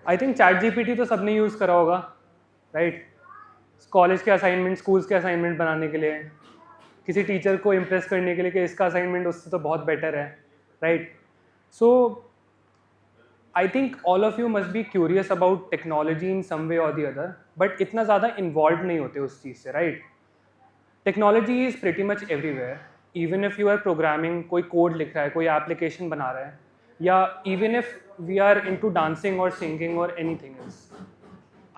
I think chat GPT तो सबने use करा होगा, राइट? कॉलेज के असाइनमेंट, स्कूल्स के असाइनमेंट बनाने के लिए, किसी टीचर को इम्प्रेस करने के लिए कि इसका असाइनमेंट उससे तो बहुत बेटर है, right? So I think all of you must be curious about technology in some way और दी अदर, बट इतना ज़्यादा इन्वॉल्व नहीं होते उस चीज़ से, right? Technology is pretty much everywhere, even if you are programming, कोई कोड लिख रहा है, कोई एप्लीकेशन बना रहा है, या even if we are into dancing और सिंगिंग और anything else.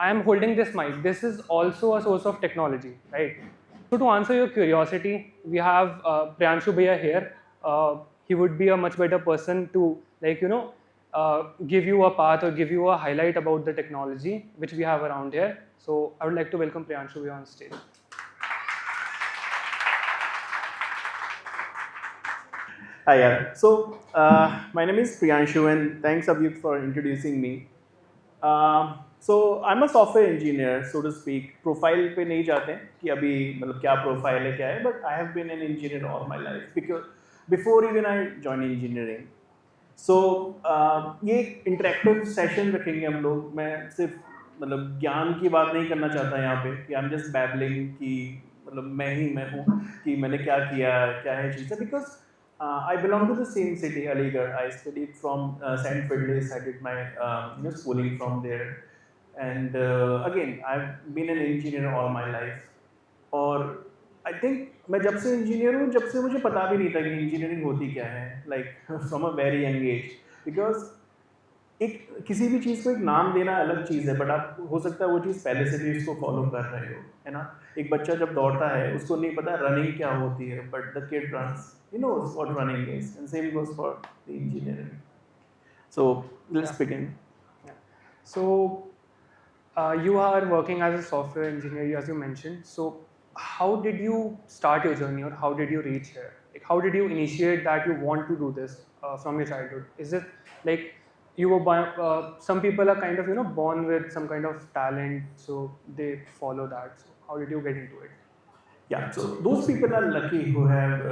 I am holding this mic. This is also a source of technology, right? So to answer your curiosity, we have Priyanshu Bhaiya here. He would be a much better person to, like, give you a path or give you a highlight about the technology which we have around here. So I would like to welcome Priyanshu Bhaiya on stage. Hi, yeah. So my name is Priyanshu, and thanks Abhyuk for introducing me. So I'm a software engineer, so to speak. Profile पे नहीं जाते हैं कि अभी मतलब क्या profile है क्या है, but I have been an engineer all my life because before even I joined engineering. So ये interactive session रखेंगे हम लोग. मैं सिर्फ मतलब ज्ञान की बात नहीं करना चाहता यहाँ पे कि I'm just babbling कि मतलब मैं हूँ कि मैंने क्या किया क्या है चीज़ें because I belong to the same city, Aligarh. I studied from St. Fridley's. I did my schooling from there. And again, I've been an engineer all my life. और I think मैं जब से इंजीनियर हूँ जब से मुझे पता भी नहीं था कि इंजीनियरिंग होती क्या है, like from a very young age. Because एक किसी भी चीज़ को एक नाम देना अलग चीज़ है, बट आप हो सकता है वो चीज़ पहले से भी उसको फॉलो कर रहे हो, है ना? एक बच्चा जब दौड़ता है उसको नहीं पता रनिंग क्या होती है, but the kid runs, he knows what running is, and same goes for the engineering. So let's begin. So you are working as a software engineer, as you mentioned. So how did you start your journey, or how did you reach here? Like, how did you initiate that you want to do this from your childhood? Is it like you were some people are kind of born with some kind of talent, so they follow that? So how did you get into it? Yeah, so those people are lucky who have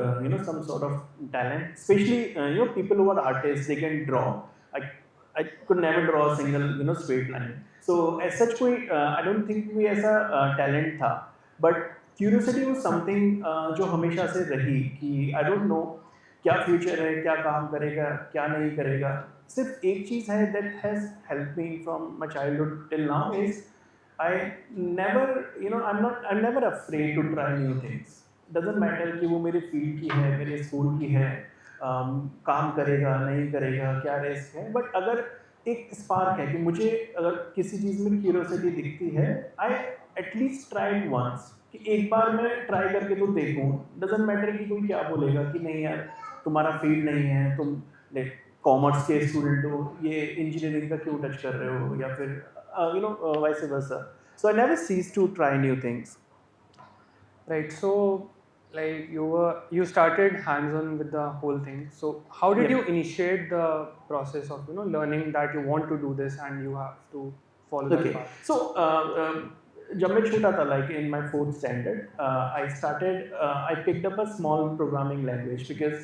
some sort of talent, especially people who are artists. They can draw. I could never draw a single straight line. So as such कोई I don't think कोई ऐसा talent था, but curiosity was something जो हमेशा से रही कि I don't know क्या फ्यूचर है, क्या काम करेगा, क्या नहीं करेगा. सिर्फ एक चीज़ है that has helped me from my childhood till now is I never, I'm never afraid to try new things. Doesn't matter कि वो मेरे फील्ड की है, मेरे स्कूल की है, काम करेगा, नहीं करेगा, क्या रिस्क है, बट अगर एक स्पार्क है कि मुझे अगर किसी चीज़ में क्यूरियोसिटी दिखती है, आई एटलीस्ट ट्राइड वंस कि एक बार मैं ट्राई करके तो देखूँ. डजंट मैटर कि कोई क्या बोलेगा कि नहीं यार तुम्हारा फील्ड नहीं है, तुम कॉमर्स के स्टूडेंट हो, ये इंजीनियरिंग का क्यों टच कर रहे हो, या फिर vice versa. So I never cease to try new things. Right. So like you started hands-on with the whole thing. So how did you initiate the process of learning that you want to do this and you have to follow that path? So जब मैं छोटा था, like in my 4th standard, I picked up a small programming language because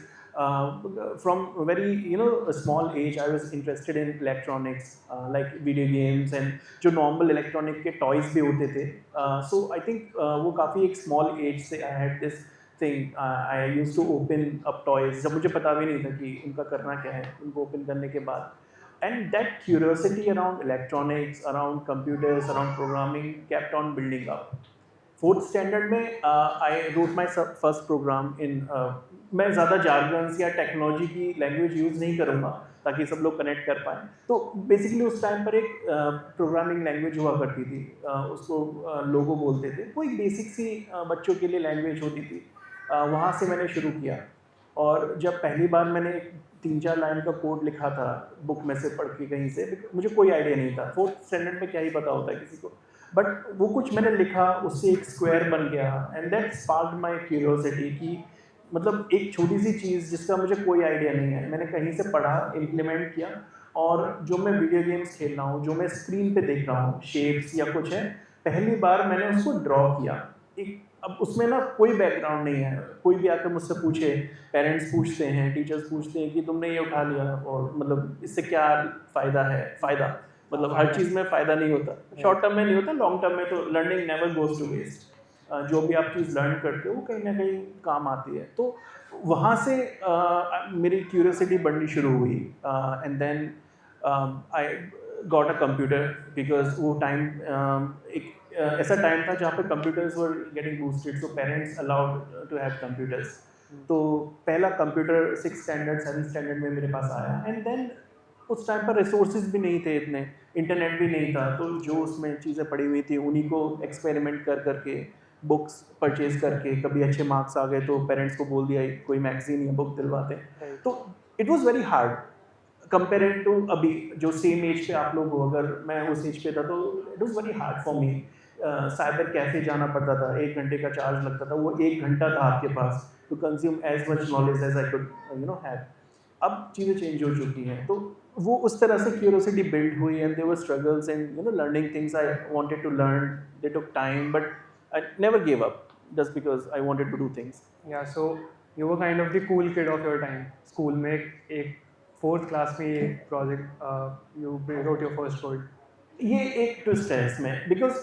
from very a small age I was interested in electronics, like video games and जो normal electronic के toys भी होते थे. So I think वो काफ़ी एक small age से I had this thing. I used to open up toys जब मुझे पता भी नहीं था कि उनका करना क्या है, उनको open करने के बाद. And that curiosity around electronics, around computers, around programming kept on building up. 4th standard में I wrote my first program in मैं ज़्यादा jargons या टेक्नोलॉजी की लैंग्वेज यूज़ नहीं करूँगा ताकि सब लोग कनेक्ट कर पाएँ. तो बेसिकली उस टाइम पर एक प्रोग्रामिंग लैंग्वेज हुआ करती थी, उसको लोगो बोलते थे. वो एक बेसिक सी बच्चों के लिए लैंग्वेज होती थी. वहाँ से मैंने शुरू किया, और जब पहली बार मैंने 3-4 लाइन का कोड लिखा था बुक में से पढ़ के कहीं से, मुझे कोई आइडिया नहीं था. 4th स्टैंडर्ड में क्या ही पता होता है किसी को, बट वो कुछ मैंने लिखा, उससे एक स्क्वायर बन गया, and that sparked my curiosity कि मतलब एक छोटी सी चीज़ जिसका मुझे कोई आइडिया नहीं है, मैंने कहीं से पढ़ा, इम्प्लीमेंट किया, और जो मैं वीडियो गेम्स खेल रहा हूँ, जो मैं स्क्रीन पे देख रहा हूँ, शेप्स या कुछ है, पहली बार मैंने उसको ड्रॉ किया. अब उसमें ना कोई बैकग्राउंड नहीं है. कोई भी आकर मुझसे पूछे, पेरेंट्स पूछते हैं, टीचर्स पूछते हैं कि तुमने ये उठा लिया और मतलब इससे क्या फ़ायदा है, मतलब हर चीज़ में फ़ायदा नहीं होता, शॉर्ट टर्म में नहीं होता, लॉन्ग टर्म में तो learning never goes to waste. जो भी आप चीज़ लर्न करते हो वो कहीं ना कहीं काम आती है। तो वहाँ से मेरी क्यूरियोसिटी बढ़नी शुरू हुई, and then I got a computer, because वो टाइम एक ऐसा टाइम था जहाँ पे computers were getting boosted, so parents allowed to have computers. तो पहला कंप्यूटर 6 स्टैंडर्ड 7 स्टैंडर्ड में मेरे पास आया, एंड देन उस टाइम पर रिसोर्सेज भी नहीं थे इतने, इंटरनेट भी नहीं था, तो जो उसमें चीज़ें पड़ी हुई थी उन्हीं को एक्सपेरिमेंट कर करके, बुक्स परचेज करके, कभी अच्छे मार्क्स आ गए तो पेरेंट्स को बोल दिया कोई मैगजीन या बुक दिलवाते। तो it was very hard comparing to अभी जो सेम एज पे आप लोग हो, अगर मैं उस एज पे था तो it was very hard for me. Cyber cafe जाना पड़ता था, 1 घंटे का चार्ज लगता था, वो 1 घंटा था आपके पास to consume as much knowledge as I could have. अब चीज़ें चेंज हो चुकी हैं, तो वो उस तरह से क्यूरियोसिटी बिल्ड हुई, and there were struggles in learning things I wanted to learn, they took time, but I never give up just because I wanted to do things. Yeah, so you were kind of the cool kid of your time. School में एक fourth class में ये project you wrote your first code. ये एक twist है इसमें, because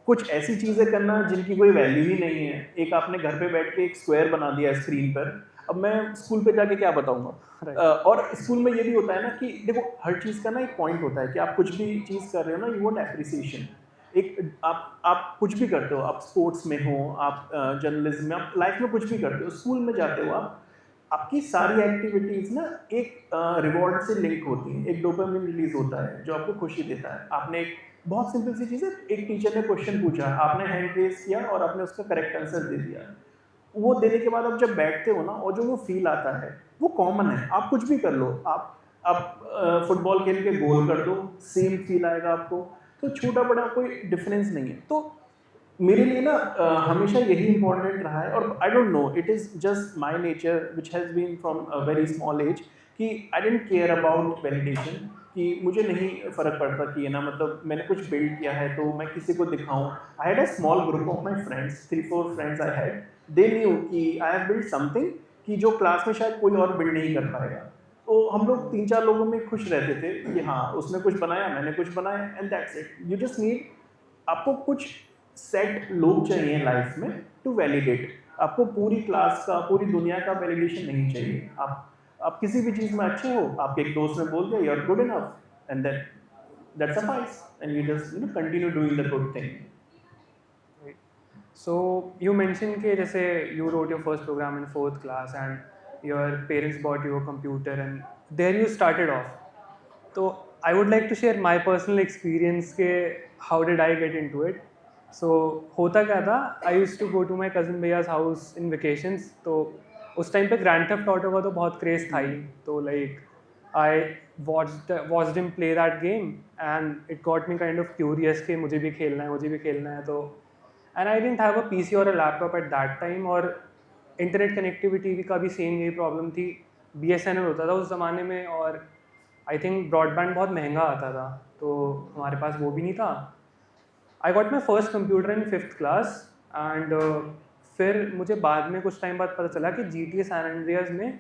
कुछ ऐसी चीज़ें करना जिनकी कोई वैल्यू ही नहीं है। एक आपने घर पे बैठ के एक स्क्वायर बना दिया स्क्रीन पर, अब मैं स्कूल पे जाके क्या बताऊंगा? और स्कूल में ये भी होता है ना कि देखो, हर चीज़ का ना एक पॉइंट होता है कि आप कुछ भी चीज़ कर रहे हो ना, यू वांट एप्रिसिएशन। एक आप कुछ भी करते हो, आप स्पोर्ट्स में हो, आप जर्नलिज्म में, आप लाइफ में कुछ भी करते हो, स्कूल में जाते हो आप, आपकी सारी एक्टिविटीज़ ना एक रिवॉर्ड से लिंक होती हैं, एक डोपामिन रिलीज होता है जो आपको खुशी देता है। आपने एक बहुत सिंपल सी चीज़ है, एक टीचर ने क्वेश्चन पूछा, आपने हैंड रेज किया और आपने उसका करेक्ट आंसर दे दिया। वो देने के बाद आप जब बैठते हो ना, और जो वो फील आता है वो कॉमन है। आप कुछ भी कर लो, आप फुटबॉल खेल के गोल कर दो, सेम फील आएगा आपको। तो छोटा बड़ा कोई डिफरेंस नहीं है। तो मेरे लिए ना हमेशा यही इम्पोर्टेंट रहा है, और I don't know, it is just my nature which has been from a very small age, कि I didn't care about validation, कि मुझे नहीं फ़र्क पड़ता कि ना, मतलब मैंने कुछ बिल्ड किया है तो मैं किसी को दिखाऊं। I had a small group of my friends, 3-4 friends I had, they knew कि आई हैव बिल्ड समथिंग कि जो क्लास में शायद कोई और बिल्ड नहीं कर पाएगा। तो हम लोग 3-4 लोगों में खुश रहते थे कि हाँ, उसने कुछ बनाया, मैंने कुछ बनाया, and that's it. You just need, आपको कुछ सेट लोग चाहिए लाइफ में टू वैलिडेट। आपको पूरी क्लास का, पूरी दुनिया का वैलिडेशन नहीं चाहिए। आप किसी भी चीज़ में अच्छे हो, आपके एक दोस्त ने बोल दिया you are good enough, and that suffice, and you just continue doing the good thing. So you mentioned कि जैसे you wrote your first program in fourth class and your parents bought you a computer and there you started off. तो I would like to share my personal experience के how did I get into it. So होता क्या था, I used to go to my cousin भैया's house in vacations. तो उस time पे Grand Theft Auto का तो बहुत क्रेज था ही, तो like I watched him play that game and it got me kind of curious कि मुझे भी खेलना है तो, and I didn't have a PC or a laptop at that time, और इंटरनेट कनेक्टिविटी का भी सेम यही प्रॉब्लम थी। BSNL होता था उस ज़माने में, और आई थिंक ब्रॉडबैंड बहुत महंगा आता था, तो हमारे पास वो भी नहीं था। I got my first computer in 5th class, and फिर मुझे बाद में कुछ टाइम बाद पता चला कि GTA सैन एंड्रियास में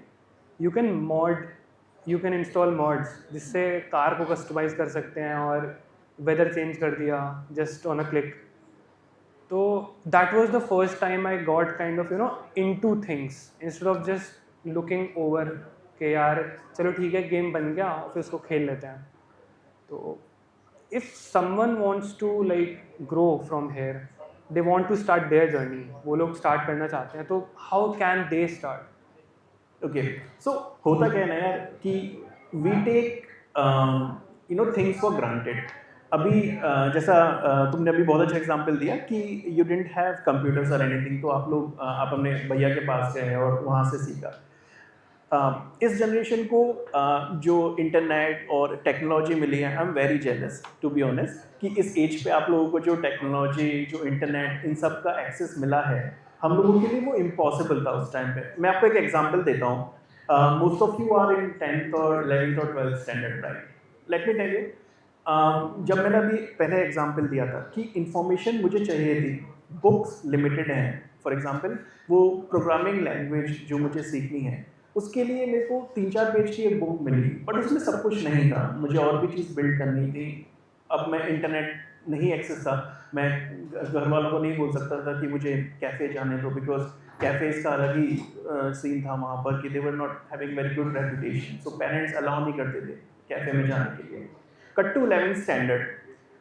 यू कैन इंस्टॉल मॉड्स जिससे कार को कस्टमाइज़ कर सकते हैं और वेदर चेंज कर दिया जस्ट ऑन अ क्लिक। तो that was the first time I got kind of into things instead of just looking over कि यार चलो ठीक है, गेम बन गया फिर उसको खेल लेते हैं। तो if someone wants to like grow from here, they want to start their journey, वो लोग स्टार्ट करना चाहते हैं, तो how can they start? Okay, so होता क्या है ना यार कि we take things for granted. अभी जैसा तुमने अभी बहुत अच्छा एग्जांपल दिया कि यू डिडंट हैव कंप्यूटर्स और एनीथिंग, तो आप लोग आप अपने भैया के पास गए और वहाँ से सीखा। इस जनरेशन को जो इंटरनेट और टेक्नोलॉजी मिली है, I am very jealous to be honest, कि इस एज पे आप लोगों को जो टेक्नोलॉजी, जो इंटरनेट, इन सब का एक्सेस मिला है, हम लोगों के लिए वो इम्पॉसिबल था उस टाइम पे। मैं आपको एक एग्जांपल देता हूँ। Most of you are in 10th और 11th और 12th standard, right? Let me tell you, जब मैंने अभी पहले एग्जांपल दिया था कि इंफॉर्मेशन मुझे चाहिए थी, बुक्स लिमिटेड हैं। फॉर एग्जांपल वो प्रोग्रामिंग लैंग्वेज जो मुझे सीखनी है, उसके लिए मेरे को 3-4 पेज की एक बुक मिली, बट उसमें सब कुछ नहीं था, मुझे और भी चीज़ बिल्ड करनी थी। अब मैं इंटरनेट नहीं एक्सेस था, मैं घर वालों को नहीं बोल सकता था कि मुझे कैफ़े जाने दो, बिकॉज़ कैफ़ेज़ का अलग ही सीन था वहाँ पर कि they were not having very good reputation, so parents allow नहीं करते थे कैफ़े में जाने के लिए। कट टू 11th स्टैंडर्ड,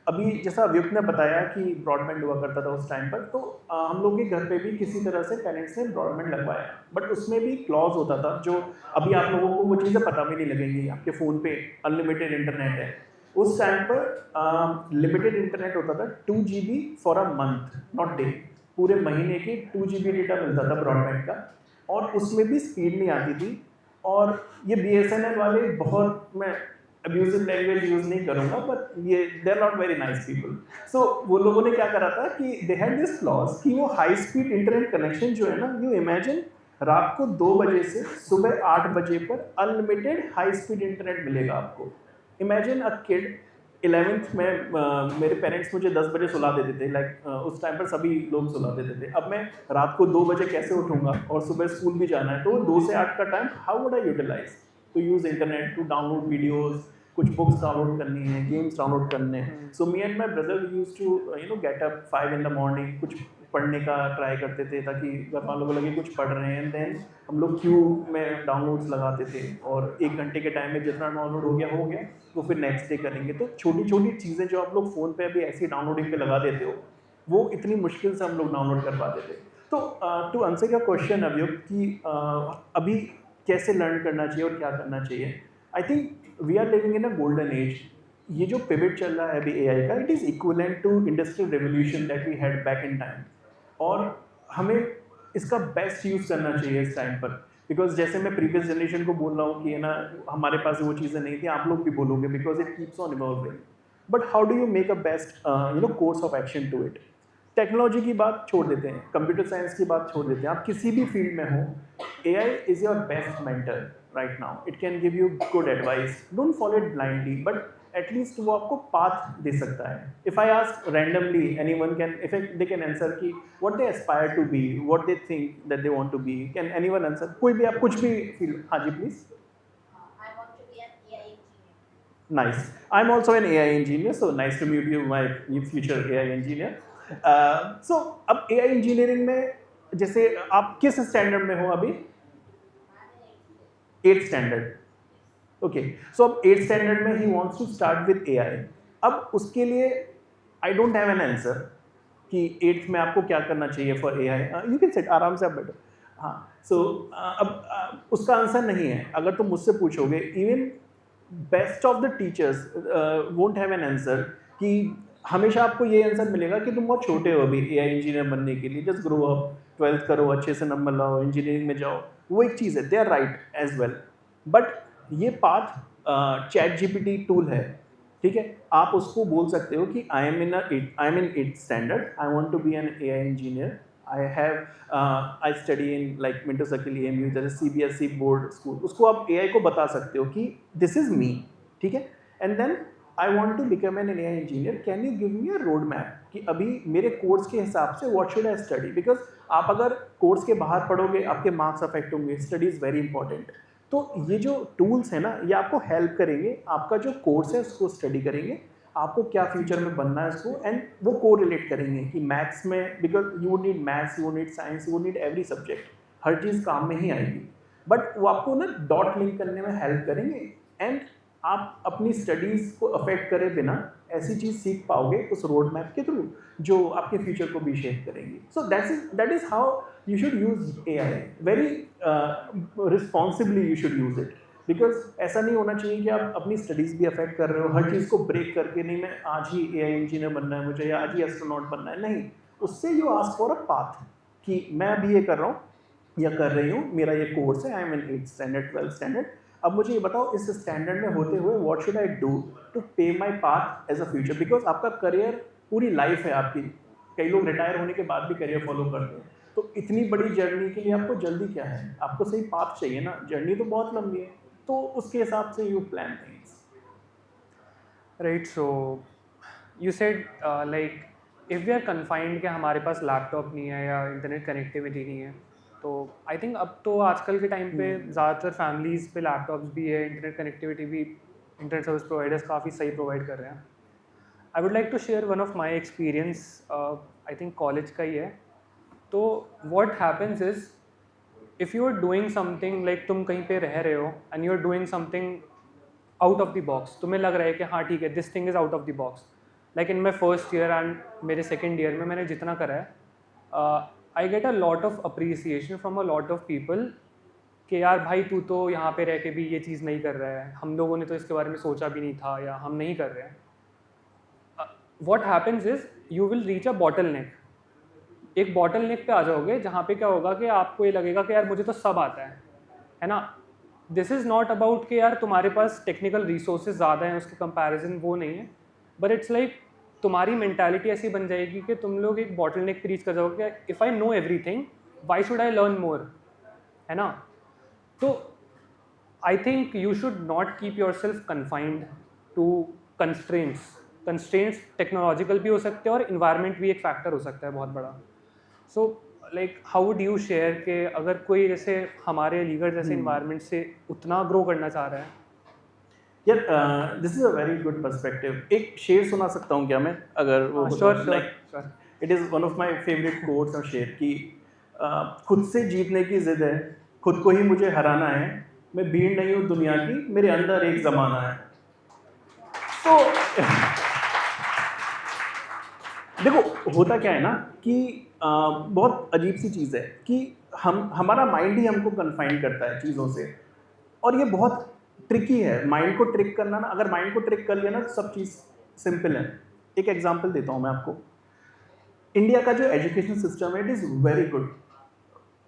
अभी जैसा अभियुक्त ने बताया कि ब्रॉडबैंड हुआ करता था उस टाइम पर, तो हम लोग के घर पे भी किसी तरह से पेरेंट्स ने ब्रॉडबैंड लगवाया, बट उसमें भी क्लॉज होता था जो अभी आप लोगों को वो चीज़ें पता भी नहीं लगेंगी। आपके फ़ोन पे अनलिमिटेड इंटरनेट है, उस टाइम पर लिमिटेड इंटरनेट होता था 2 GB for a month, not day, पूरे महीने के 2 GB डेटा मिलता था ब्रॉडबैंड का, और उसमें भी स्पीड नहीं आती थी। और ये BSNL वाले बहुत, मैं अब्यूजिव लैंग्वेज यूज नहीं करूंगा, बट ये they are not very nice people. So वो लोगों ने क्या करा था कि दे हैड दिस क्लॉज कि वो हाई स्पीड इंटरनेट कनेक्शन जो है ना, यू इमेजिन रात को 2 बजे से सुबह 8 बजे पर अनलिमिटेड हाई स्पीड इंटरनेट मिलेगा आपको। इमेजिन अ किड 11th में, मेरे पेरेंट्स मुझे 10 बजे सुला देते थे, लाइक उस टाइम पर सभी लोग सुला देते थे। अब मैं रात को 2 बजे कैसे उठूंगा और सुबह स्कूल भी जाना है, तो 2 से 8 का time how would I utilize to use internet, to download videos, कुछ बुक्स डाउनलोड करनी है, गेम्स डाउनलोड करने हैं। So me and my brother used to get up 5 in the morning, कुछ पढ़ने का ट्राई करते थे ताकि घर वालों को लगे कुछ पढ़ रहे हैं, एंड देन हम लोग क्यू में डाउनलोड्स लगाते थे, और 1 घंटे के टाइम में जितना डाउनलोड हो गया तो फिर नेक्स्ट डे करेंगे। तो छोटी छोटी चीज़ें जो आप लोग फ़ोन पे अभी ऐसी डाउनलोडिंग पे लगा देते हो, वो इतनी मुश्किल से हम लोग डाउनलोड कर पाते थे। तो टू आंसर योर क्वेश्चन अभियुक्त कि अभी कैसे लर्न करना चाहिए और क्या करना चाहिए, I think we are living in a golden age. ये जो पिवट चल रहा है अभी एआई का, it is equivalent to industrial revolution that we had back in time, और हमें इसका बेस्ट यूज़ करना चाहिए इस टाइम पर। बिकॉज जैसे मैं प्रीवियस जनरेशन को बोल रहा हूँ कि है ना, हमारे पास वो चीज़ें नहीं थी, आप लोग भी बोलोगे, because it keeps on evolving. But how do you make a best course of action to it. Technology की बात छोड़ देते हैं, कंप्यूटर साइंस की बात छोड़ देते हैं, आप किसी भी फील्ड में हो, AI is your best mentor right now. It can give you good advice. Don't follow it blindly, but at least वो आपको path दे सकता है. If I ask randomly, anyone can, if they can answer कि what they aspire to be, what they think that they want to be. Can anyone answer? कोई भी, आप कुछ भी feel, हाँ जी please. I want to be an AI engineer. Nice. I'm also an AI engineer, so nice to meet you, my future AI engineer. So अब AI engineering में जैसे आप किस स्टैंडर्ड में हो अभी? I'm an 8th standard. Okay, सो अब 8th standard में ही wants to start with AI. अब उसके लिए I don't have an answer कि 8th में आपको क्या करना चाहिए for AI. You can sit आराम से, आप बैठो। हाँ, सो अब उसका आंसर नहीं है। अगर तुम मुझसे पूछोगे, even best of the teachers won't have an answer कि हमेशा आपको ये आंसर मिलेगा कि तुम बहुत छोटे हो अभी एआई इंजीनियर बनने के लिए, जस्ट ग्रो अप, 12th करो, अच्छे से नंबर लाओ, इंजीनियरिंग में जाओ। वो एक चीज़ है, they are right as well, but ये पाथ चैट जीपीटी टूल है, ठीक है। आप उसको बोल सकते हो कि I am in 8th standard, I want to be an AI engineer, I study in like Minto Circle AMU, जैसे सीबीएसई बोर्ड स्कूल। उसको आप एआई को बता सकते हो कि दिस इज मी, ठीक है, and then I want to become an AI engineer, can you give me a road map कि अभी मेरे कोर्स के हिसाब से what should I study. Because आप अगर कोर्स के बाहर पढ़ोगे, आपके मार्क्स अफेक्ट होंगे, स्टडी इज़ वेरी इंपॉर्टेंट। तो ये जो टूल्स है ना, ये आपको हेल्प करेंगे, आपका जो कोर्स है उसको स्टडी करेंगे, आपको क्या फ्यूचर में बनना है उसको, एंड वो को रिलेट करेंगे कि मैथ्स में, because you would need maths, you would need science, you would need every subject, हर चीज़ काम में ही आएगी, बट वो आपको ना डॉट लिंक करने में हेल्प करेंगे, एंड आप अपनी स्टडीज़ को अफेक्ट करे बिना ऐसी चीज़ सीख पाओगे उस रोड मैप के थ्रू जो आपके फ्यूचर को भी शेप करेंगी। सो that is how you should use AI very responsibly, you should use it, because ऐसा नहीं होना चाहिए कि आप अपनी स्टडीज़ भी अफेक्ट कर रहे हो, हर चीज़ को ब्रेक करके, नहीं मैं आज ही एआई इंजीनियर बनना है मुझे, या आज ही एस्ट्रोनॉट बनना है, नहीं। उससे you ask for a path कि मैं अभी ये कर रहा हूँ या कर रही हूँ, मेरा ये कोर्स है, I am in 8th standard 12th standard, अब मुझे ये बताओ इस स्टैंडर्ड में होते हुए what should I do to pay my path as a future. Because आपका करियर पूरी लाइफ है आपकी, कई लोग रिटायर होने के बाद भी करियर फॉलो करते हैं, तो इतनी बड़ी जर्नी के लिए आपको जल्दी क्या है, आपको सही पाथ चाहिए ना, जर्नी तो बहुत लंबी है, तो उसके हिसाब से you plan things. Right, so you said like if we are confined कि हमारे पास लैपटॉप नहीं है या इंटरनेट कनेक्टिविटी नहीं है, तो आई थिंक अब तो आजकल के टाइम पे ज़्यादातर फैमिलीज़ पे लैपटॉप्स भी है, इंटरनेट कनेक्टिविटी भी इंटरनेट सर्विस प्रोवाइडर्स काफ़ी सही प्रोवाइड कर रहे हैं. I would like to share one of my experience, I think college का ही है. तो what happens is, if you are doing something like तुम कहीं पे रह रहे हो and you are doing something out of the box, तुम्हें लग रहा है कि हाँ ठीक है, this thing is out of the box. Like in my first year and मेरे सेकेंड ईयर में मैंने जितना करा है, I get a lot of appreciation from a lot of people कि यार भाई तू तो यहाँ पे रह के भी ये चीज़ नहीं कर रहा है, हम लोगों ने तो इसके बारे में सोचा भी नहीं था, या हम नहीं कर रहे हैं. What happens is you will reach a bottle नेक. एक बॉटल नेक पे आ जाओगे जहाँ पे क्या होगा कि आपको ये लगेगा कि यार मुझे तो सब आता है ना. दिस इज़ नॉट अबाउट कि यार तुम्हारे पास टेक्निकल रिसोर्सेज ज़्यादा हैं उसके कंपैरिजन, वो नहीं है. बट इट्स लाइक तुम्हारी मेंटालिटी ऐसी बन जाएगी कि तुम लोग एक बॉटल नेक पे रीच कर जाओगे. If I know everything, why should I learn more, है ना. तो I think you should not keep yourself confined to constraints. Constraints technological भी हो सकते हैं और इन्वायरमेंट भी एक फैक्टर हो सकता है बहुत बड़ा. So like how would you share कि अगर कोई जैसे हमारे अलीगढ़ जैसे इन्वायरमेंट से उतना ग्रो करना चाह रहा है. यार this is a very good perspective. एक शेर सुना सकता हूँ क्या मैं, अगर वो sure like sure. It is one of my favourite quotes और शेर कि खुद से जीतने की जिद है, खुद को ही मुझे हराना है, मैं भीड़ नहीं हूँ दुनिया की, मेरे अंदर एक ज़माना है. तो देखो होता क्या है ना कि बहुत अजीब सी चीज़ है कि हमारा माइंड ही हमको कन्फाइन करता है चीज़ों से, और ये बहुत ट्रिकी है माइंड को ट्रिक करना ना. अगर माइंड को ट्रिक कर लिया ना तो सब चीज़ सिंपल है. एक एग्जांपल देता हूँ मैं आपको. इंडिया का जो एजुकेशन सिस्टम है इट इज़ वेरी गुड,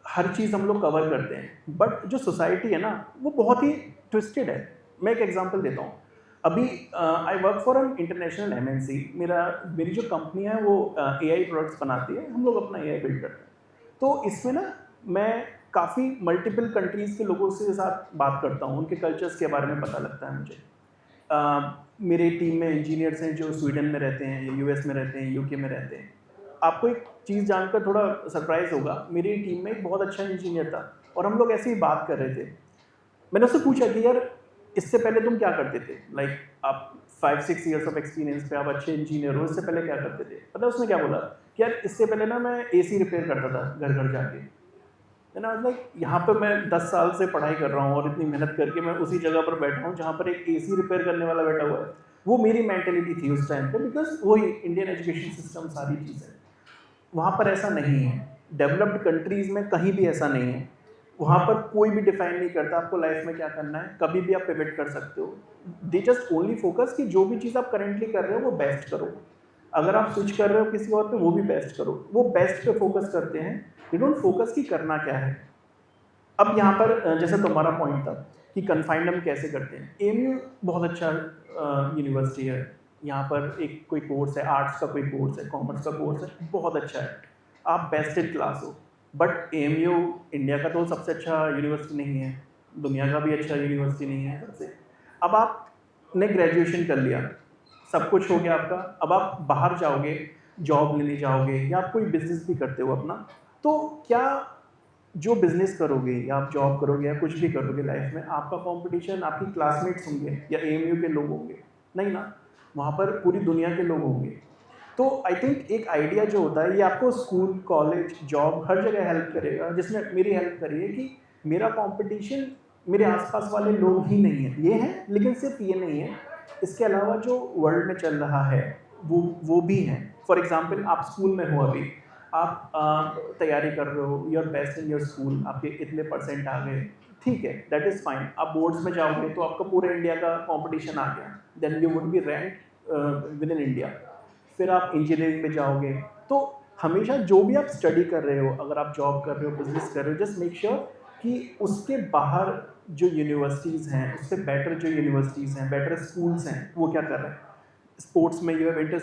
हर चीज़ हम लोग कवर करते हैं, बट जो सोसाइटी है ना वो बहुत ही ट्विस्टेड है. मैं एक एग्जांपल देता हूँ. अभी I work for an international MNC. मेरी जो कंपनी है वो एआई प्रोडक्ट्स बनाती है, हम लोग अपना एआई बिल्ड करते हैं. तो इसमें ना मैं काफ़ी मल्टीपल कंट्रीज़ के लोगों से साथ बात करता हूँ, उनके कल्चर्स के बारे में पता लगता है मुझे. मेरे टीम में इंजीनियर्स हैं जो स्वीडन में रहते हैं, या यूएस में रहते हैं, यूके में रहते हैं. आपको एक चीज़ जानकर थोड़ा सरप्राइज होगा, मेरी टीम में एक बहुत अच्छा इंजीनियर था और हम लोग ऐसे ही बात कर रहे थे. मैंने उससे पूछा कि यार इससे पहले तुम क्या करते थे, लाइक आप 5-6 ईयर्स ऑफ एक्सपीरियंस पे आप अच्छे इंजीनियर हो, इससे पहले क्या करते थे. पता है उसने क्या बोला कि यार इससे पहले ना मैं एसी रिपेयर करता था घर घर जाके. है ना, लाइक यहाँ पर मैं 10 साल से पढ़ाई कर रहा हूँ और इतनी मेहनत करके मैं उसी जगह पर बैठा हूँ जहाँ पर एक एसी रिपेयर करने वाला बैठा हुआ है. वो मेरी मेंटेलिटी थी उस टाइम पे, बिकॉज वही इंडियन एजुकेशन सिस्टम सारी चीज़ें वहाँ पर ऐसा नहीं है. डेवलप्ड कंट्रीज़ में कहीं भी ऐसा नहीं है. वहाँ पर कोई भी डिफाइन नहीं करता आपको लाइफ में क्या करना है, कभी भी आप पिवट कर सकते हो. दे जस्ट ओनली फोकस कि जो भी चीज़ आप करेंटली कर रहे हो वो बेस्ट करो. अगर आप स्विच कर रहे हो किसी और पे, वो भी बेस्ट करो. वो बेस्ट पे फोकस करते हैं, दे डोंट फोकस कि करना क्या है. अब यहाँ पर जैसे तुम्हारा पॉइंट था कि कन्फाइंड हम कैसे करते हैं. एमयू बहुत अच्छा यूनिवर्सिटी है. यहाँ पर एक कोई कोर्स है, आर्ट्स का कोई कोर्स है, कॉमर्स का कोर्स है, बहुत अच्छा है, आप बेस्ट इन क्लास हो. बट एमयू इंडिया का तो सबसे अच्छा यूनिवर्सिटी नहीं है, दुनिया का भी अच्छा यूनिवर्सिटी नहीं है सबसे. अब आपने ग्रेजुएशन कर लिया, सब कुछ हो गया आपका, अब आप बाहर जाओगे, जॉब लेने जाओगे, या आप कोई बिजनेस भी करते हो अपना, तो क्या जो बिजनेस करोगे या आप जॉब करोगे या कुछ भी करोगे लाइफ में, आपका कंपटीशन आपकी क्लासमेट्स होंगे या एएमयू के लोग होंगे? नहीं ना, वहाँ पर पूरी दुनिया के लोग होंगे. तो आई थिंक एक आइडिया जो होता है ये आपको स्कूल, कॉलेज, जॉब हर जगह हेल्प करेगा. जिसने मेरी हेल्प करी है कि मेरा कंपटीशन मेरे आसपास वाले लोग ही नहीं है, ये हैं, लेकिन सिर्फ ये नहीं है, इसके अलावा जो वर्ल्ड में चल रहा है वो भी हैं. फॉर एग्जाम्पल आप स्कूल में हो, अभी आप तैयारी कर रहे हो, you are best in your school, आपके इतने परसेंट आ गए, ठीक है, दैट इज़ फाइन. आप बोर्ड्स में जाओगे तो आपका पूरे इंडिया का कंपटीशन आ गया, then you would be rank within India. फिर आप इंजीनियरिंग में जाओगे, तो हमेशा जो भी आप स्टडी कर रहे हो, अगर आप जॉब कर रहे हो, बिजनेस कर रहे हो, जस्ट मेक श्योर कि उसके बाहर जो यूनिवर्सिटीज़ हैं, उससे बेटर जो यूनिवर्सिटीज़ हैं, बेटर स्कूल्स हैं, वो क्या कर रहे हैं. स्पोर्ट्स में you have inter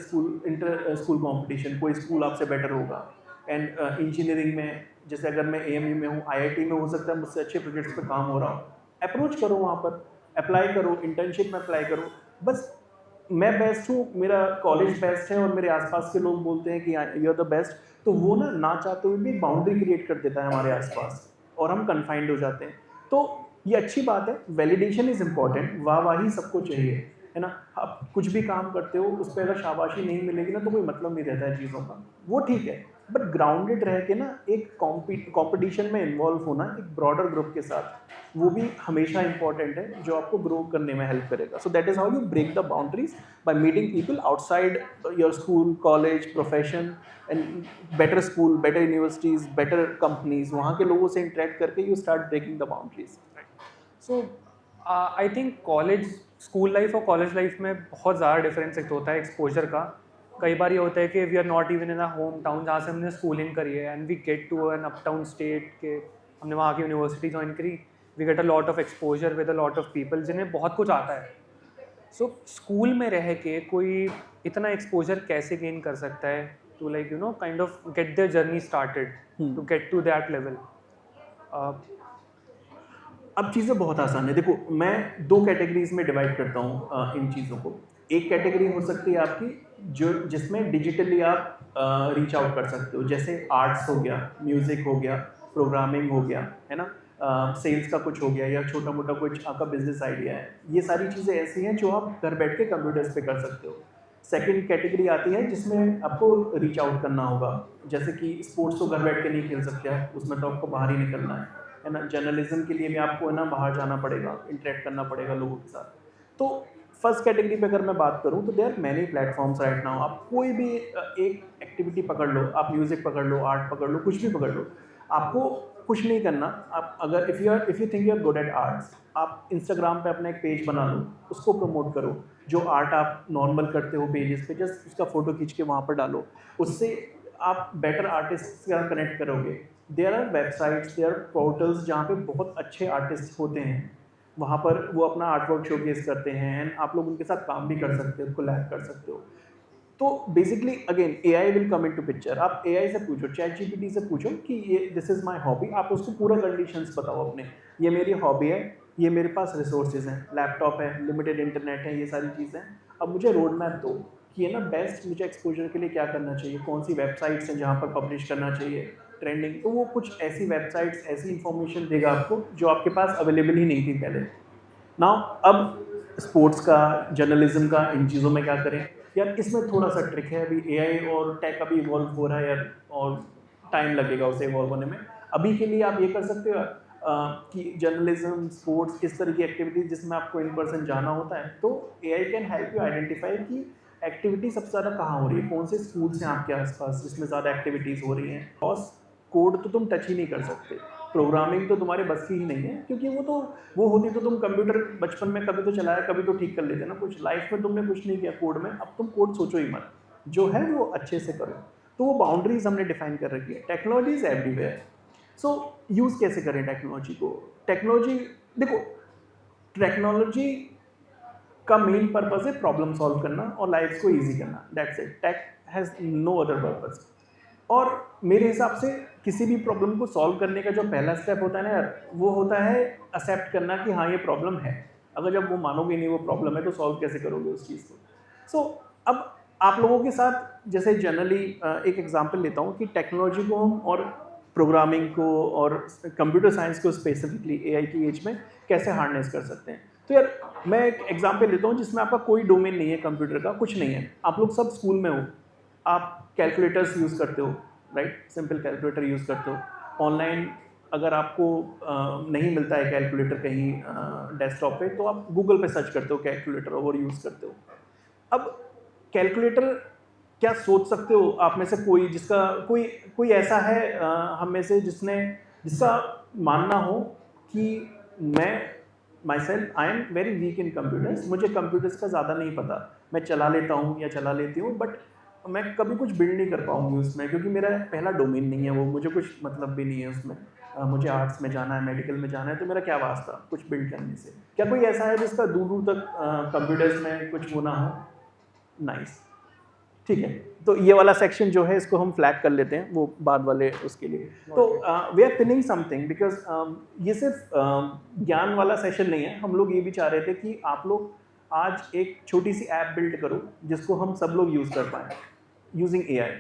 school competition, कोई स्कूल आपसे बेटर होगा. एंड इंजीनियरिंग में जैसे अगर मैं एएमयू में हूँ, आईआईटी में, हो सकता है मुझसे अच्छे प्रोजेक्ट्स पे काम हो रहा हो. अप्रोच करो, वहाँ पर अप्लाई करो, इंटर्नशिप में अप्लाई करो. बस मैं बेस्ट हूँ, मेरा कॉलेज बेस्ट है और मेरे आसपास के लोग बोलते हैं कि यू आर द बेस्ट, तो वो ना चाहते हुए भी एक बाउंड्री क्रिएट कर देता है हमारे आसपास और हम कन्फाइंड हो जाते हैं। तो ये अच्छी बात है, वैलिडेशन इज़ इम्पॉर्टेंट, वाहवाही सबको चाहिए, है ना? आप कुछ भी काम करते हो उस पे अगर शाबाशी नहीं मिलेगी ना तो कोई मतलब नहीं रहता है चीज़ों का, वो ठीक है। बट ग्राउंडेड रह के ना एक कॉम्पिटिशन में इन्वॉल्व होना एक ब्रॉडर ग्रुप के साथ, वो भी हमेशा इंपॉर्टेंट है, जो आपको ग्रो करने में हेल्प करेगा। So that is how you break the boundaries, by meeting people outside your school, college, profession and better school, better universities, better companies, वहाँ के लोगों से इंटरेक्ट करके you start breaking the boundaries. So I think college, school life और college life में बहुत ज़्यादा difference एक तो होता है एक्सपोजर का। कई बार ये होता है कि we are not even in a home town जहाँ से हमने स्कूलिंग करी है, and we get to an uptown state के हमने वहाँ की यूनिवर्सिटी ज्वाइन करी, we get a lot of exposure with a lot of people जिन्हें बहुत कुछ आता है। सो स्कूल में रह के कोई इतना एक्सपोजर कैसे गेन कर सकता है to like you know kind of get their journey started to get to that level? अब चीज़ें बहुत आसान है। देखो, मैं 2 कैटेगरीज़ में डिवाइड करता हूँ इन चीज़ों को। एक कैटेगरी हो सकती है आपकी जो जिसमें डिजिटली आप रीच आउट कर सकते हो, जैसे आर्ट्स हो गया, म्यूज़िक हो गया, प्रोग्रामिंग हो गया, है ना? सेल्स का कुछ हो गया या छोटा-मोटा कुछ आपका बिज़नेस आइडिया है। ये सारी चीज़ें ऐसी हैं जो आप घर बैठ के कंप्यूटर्स पे कर सकते हो। सेकंड कैटेगरी आती है जिसमें आपको रीच आउट करना होगा, जैसे कि स्पोर्ट्स तो घर बैठ के नहीं खेल सकते आप, उसमें तो आपको बाहर ही निकलना है ना? जर्नलिज्म के लिए भी आपको है ना बाहर जाना पड़ेगा, इंटरेक्ट करना पड़ेगा लोगों के साथ। तो फर्स्ट कैटेगरी पे अगर मैं बात करूँ तो there are many platforms right now. आप कोई भी एक एक्टिविटी पकड़ लो, आप म्यूज़िक पकड़ लो, आर्ट पकड़ लो, कुछ भी पकड़ लो। आपको कुछ नहीं करना। आप अगर if you think you are good at arts, आप इंस्टाग्राम पे अपना एक पेज बना लो, उसको प्रमोट करो। जो आर्ट आप नॉर्मल करते हो पेजेस पे, जस्ट उसका फ़ोटो खींच के वहाँ पर डालो। उससे आप बेटर आर्टिस्ट से कनेक्ट करोगे। There are websites, there are portals जहाँ पे बहुत अच्छे आर्टिस्ट होते हैं, वहाँ पर वो अपना आर्ट वर्क शोकेस करते हैं एंड आप लोग उनके साथ काम भी कर सकते हो, कोलैब कर सकते हो। तो basically again AI will come into picture. आप एआई से पूछो, चैट जीपीटी से पूछो कि ये दिस इज़ माय हॉबी, आप उसको पूरा कंडीशंस बताओ अपने, ये मेरी हॉबी है, ये मेरे पास रिसोर्सेज हैं, लैपटॉप है, लिमिटेड इंटरनेट है, ये सारी चीज़ें हैं। अब मुझे रोड मैप दो कि ये ना बेस्ट मुझे एक्सपोजर के लिए क्या करना चाहिए, कौन सी वेबसाइट्स हैं जहाँ पर पब्लिश करना चाहिए, ट्रेंडिंग। तो वो कुछ ऐसी वेबसाइट्स, ऐसी इंफॉर्मेशन देगा आपको जो आपके पास अवेलेबल ही नहीं थी पहले। नाउ अब स्पोर्ट्स का, जर्नलिज्म का, इन चीज़ों में क्या करें यार? इसमें थोड़ा सा ट्रिक है। अभी एआई और टेक अभी इवॉल्व हो रहा है यार, और टाइम लगेगा उसे इवॉल्व होने में। अभी के लिए आप ये कर सकते हो कि जर्नलिज्म, स्पोर्ट्स, इस तरह की एक्टिविटीज़ जिसमें आपको इन पर्सन जाना होता है, तो AI can help you identify कि एक्टिविटी सबसे ज़्यादा कहाँ हो रही है, कौन से स्कूल्स हैं आपके आसपास जिसमें ज़्यादा एक्टिविटीज़ हो रही हैं। और कोड तो तुम टच ही नहीं कर सकते, प्रोग्रामिंग तो तुम्हारे बस की ही नहीं है, क्योंकि वो होती तो तुम कंप्यूटर बचपन में कभी तो चलाया, कभी तो ठीक कर लेते ना। कुछ लाइफ में तुमने कुछ नहीं किया कोड में, अब तुम कोड सोचो ही मत, जो है वो अच्छे से करो। तो वो बाउंड्रीज हमने डिफाइन कर रखी है। Technology is everywhere. So use कैसे करें टेक्नोलॉजी को? टेक्नोलॉजी, देखो, टेक्नोलॉजी का मेन पर्पस है प्रॉब्लम सॉल्व करना और लाइफ को ईजी करना, that's it. Tech has no other purpose. और मेरे हिसाब से किसी भी प्रॉब्लम को सॉल्व करने का जो पहला स्टेप होता है ना यार, वो होता है एक्सेप्ट करना कि हाँ ये प्रॉब्लम है। अगर जब वो मानोगे नहीं वो प्रॉब्लम है, तो सॉल्व कैसे करोगे उस चीज़ को? सो अब आप लोगों के साथ जैसे जनरली एक एग्जांपल लेता हूँ कि टेक्नोलॉजी को हम और प्रोग्रामिंग को और कंप्यूटर साइंस को स्पेसिफिकली एआई की एज में कैसे हार्नेस कर सकते हैं। तो यार मैं एक एग्जांपल लेता हूँ जिसमें आपका कोई डोमेन नहीं है, कंप्यूटर का कुछ नहीं है, आप लोग सब स्कूल में हो, आप कैलकुलेटर्स यूज़ करते हो, राइट? सिंपल कैलकुलेटर यूज़ करते हो। ऑनलाइन अगर आपको नहीं मिलता है कैलकुलेटर कहीं डेस्कटॉप पे, तो आप गूगल पे सर्च करते हो कैलकुलेटर और यूज़ करते हो। अब कैलकुलेटर, क्या सोच सकते हो आप में से कोई जिसका कोई कोई ऐसा है हम में से जिसका मानना हो कि मैं my self I am very weak in computers, मुझे कंप्यूटर्स का ज़्यादा नहीं पता, मैं चला लेता हूँ या चला लेती हूँ, बट मैं कभी कुछ बिल्ड नहीं कर पाऊंगी उसमें, क्योंकि मेरा पहला डोमेन नहीं है वो, मुझे कुछ मतलब भी नहीं है उसमें। मुझे आर्ट्स में जाना है, मेडिकल में जाना है, तो मेरा क्या वास्ता कुछ बिल्ड करने से? क्या कोई ऐसा है जिसका दूर दूर तक कंप्यूटर्स में कुछ वो ना हो? नाइस, ठीक है। तो ये वाला सेक्शन जो है इसको हम फ्लैग कर लेते हैं, वो बाद वाले उसके लिए। तो we are pinning something because ये सिर्फ ज्ञान वाला सेशन नहीं है। हम लोग ये भी चाह रहे थे कि आप लोग आज एक छोटी सी ऐप बिल्ड करो जिसको हम सब लोग यूज़ कर पाएँ यूजिंग एआई।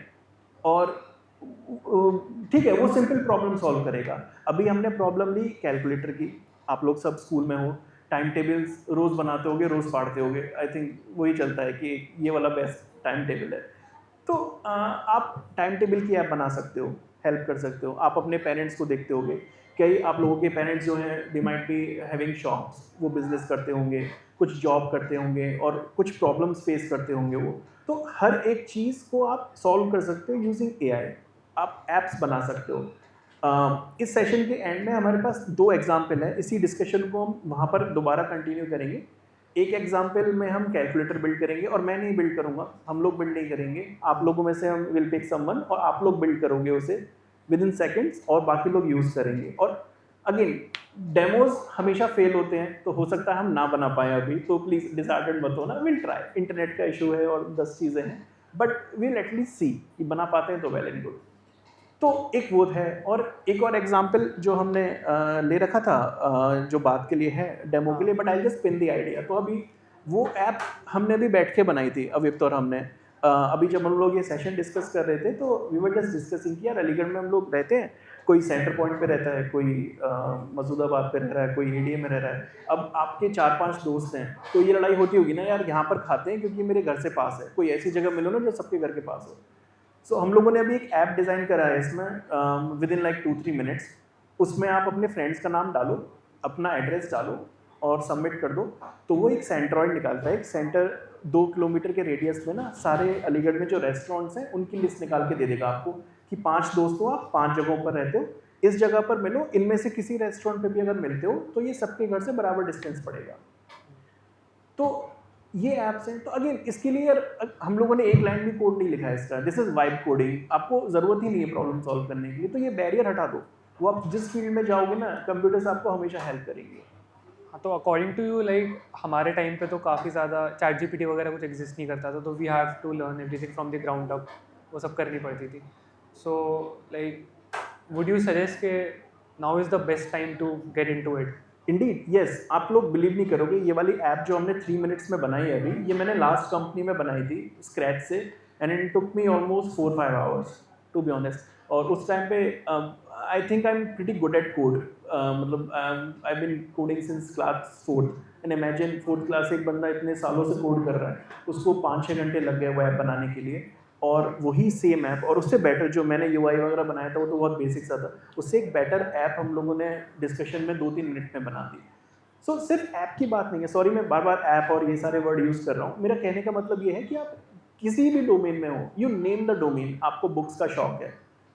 और ठीक है, वो सिंपल प्रॉब्लम सॉल्व करेगा। अभी हमने प्रॉब्लम ली कैलकुलेटर की, आप लोग सब स्कूल में हो, टाइम टेबल्स रोज़ बनाते होगे, रोज़ पढ़ते होगे, आई थिंक वही चलता है कि ये वाला बेस्ट टाइम टेबल है। तो आप टाइम टेबल की ऐप बना सकते हो, हेल्प कर सकते हो। आप अपने पेरेंट्स को देखते होगे, कई आप लोगों के पेरेंट्स जो हैं they might be having shops, वो बिजनेस करते होंगे, कुछ जॉब करते होंगे और कुछ प्रॉब्लम्स फेस करते होंगे वो। तो हर एक चीज़ को आप सॉल्व कर सकते हो यूजिंग एआई। आप ऐप्स बना सकते हो। इस सेशन के एंड में हमारे पास 2 एग्जाम्पल है, इसी डिस्कशन को हम वहाँ पर दोबारा कंटिन्यू करेंगे। एक एग्जाम्पल में हम कैलकुलेटर बिल्ड करेंगे और मैं नहीं बिल्ड करूँगा, हम लोग बिल्ड नहीं करेंगे, आप लोगों में से हम विल पिक समवन और आप लोग बिल्ड करोगे उसे विद इन सेकेंड्स और बाकी लोग यूज़ करेंगे। और अगेन डेमोज हमेशा फेल होते हैं, तो हो सकता है हम ना बना पाए अभी, तो प्लीज़ डिसहार्टेंड मत होना, विल ट्राई। इंटरनेट का इशू है और 10 चीज़ें हैं, बट विल एटलीस्ट सी कि बना पाते हैं तो वेल एंड गुड। तो एक वो है, और एक और एग्जांपल जो हमने ले रखा था जो बात के लिए है, डेमो के लिए, but I just pin the idea. तो अभी वो ऐप हमने अभी बैठ के बनाई थी अविप्त और हमने। अभी जब हम लोग ये सेशन डिस्कस कर रहे थे तो वी वर जस्ट डिस्कसिंग कि यार अलीगढ़ में हम लोग रहते हैं, कोई सेंटर पॉइंट पे रहता है, कोई मसूदाबाद पे रह रहा है, कोई एडीए में रह रहा है। अब आपके 4-5 दोस्त हैं, तो ये लड़ाई होती होगी ना यार, यहाँ पर खाते हैं क्योंकि मेरे घर से पास है, कोई ऐसी जगह मिलो ना जो सबके घर के पास हो। सो हम लोगों ने अभी एक ऐप डिज़ाइन करा है इसमें विद इन लाइक 2-3 मिनट्स। उसमें आप अपने फ्रेंड्स का नाम डालो, अपना एड्रेस डालो और सबमिट कर दो, तो वो एक सेंट्रॉइड निकालता है। एक सेंटर 2 किलोमीटर के रेडियस में ना सारे अलीगढ़ में जो रेस्टोरेंट्स हैं उनकी लिस्ट निकाल के दे देगा आपको कि 5 दोस्त हो, आप 5 जगहों पर रहते हो, इस जगह पर मिलो, इनमें से किसी रेस्टोरेंट पे भी अगर मिलते हो तो ये सबके घर से बराबर डिस्टेंस पड़ेगा। तो ये ऐप्स हैं। तो अगेन इसके लिए यार हम लोगों ने एक लाइन भी कोड नहीं लिखा है इसका, दिस इज वाइब कोडिंग, आपको ज़रूरत ही नहीं है प्रॉब्लम सॉल्व करने के लिए। तो ये बैरियर हटा दो, वो आप जिस फील्ड में जाओगे ना, कंप्यूटर्स आपको हमेशा हेल्प करेंगे। हाँ, तो अकॉर्डिंग टू यू लाइक हमारे टाइम पे तो काफ़ी ज़्यादा चैट जीपीटी वगैरह कुछ एग्जिस्ट नहीं करता था, तो we have to learn everything from the ground up, वो सब करनी पड़ती थी। So like would you suggest के now is the best time to get into it? Indeed yes, आप लोग बिलीव नहीं करोगे, ये वाली ऐप जो हमने 3 मिनट्स में बनाई है अभी, ये मैंने लास्ट कंपनी में बनाई थी स्क्रैच से, and it took me almost 4-5 hours to be honest. और उस टाइम पे I think I am pretty good at code, मतलब I been coding since class 4th, and imagine 4th class से एक बंदा इतने सालों से कोड कर रहा है, उसको 5-6 घंटे लग गए वो ऐप बनाने के लिए। और वही सेम ऐप और उससे बेटर जो मैंने यूआई वगैरह बनाया था वो तो बहुत बेसिक सा था, उससे एक बेटर ऐप हम लोगों ने डिस्कशन में 2-3 मिनट में बना दी। सो सिर्फ ऐप की बात नहीं है, सॉरी मैं बार बार ऐप और ये सारे वर्ड यूज़ कर रहा हूँ। मेरा कहने का मतलब ये है कि आप किसी भी डोमेन में हो, यू नेम द डोमेन, आपको बुक्स का शौक